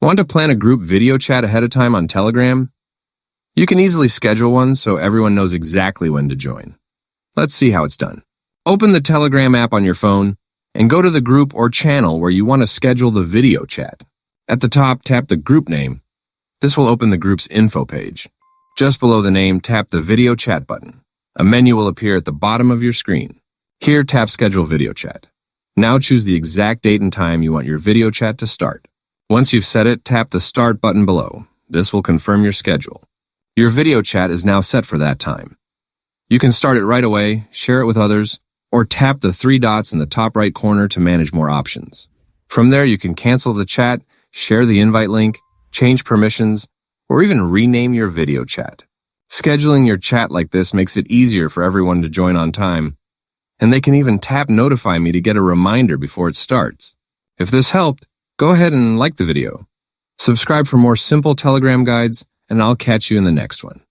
Want to plan a group video chat ahead of time on Telegram? You can easily schedule one so everyone knows exactly when to join. Let's see how it's done. Open the Telegram app on your phone and go to the group or channel where you want to schedule the video chat. At the top, tap the group name. This will open the group's info page. Just below the name, tap the video chat button. A menu will appear at the bottom of your screen. Here, tap Schedule Video Chat. Now choose the exact date and time you want your video chat to start. Once you've set it, tap the Start button below. This will confirm your schedule. Your video chat is now set for that time. You can start it right away, share it with others, or tap the 3 dots in the top right corner to manage more options. From there, you can cancel the chat, share the invite link, change permissions, or even rename your video chat. Scheduling your chat like this makes it easier for everyone to join on time, and they can even tap Notify Me to get a reminder before it starts. If this helped, go ahead and like the video. Subscribe for more simple Telegram guides, and I'll catch you in the next one.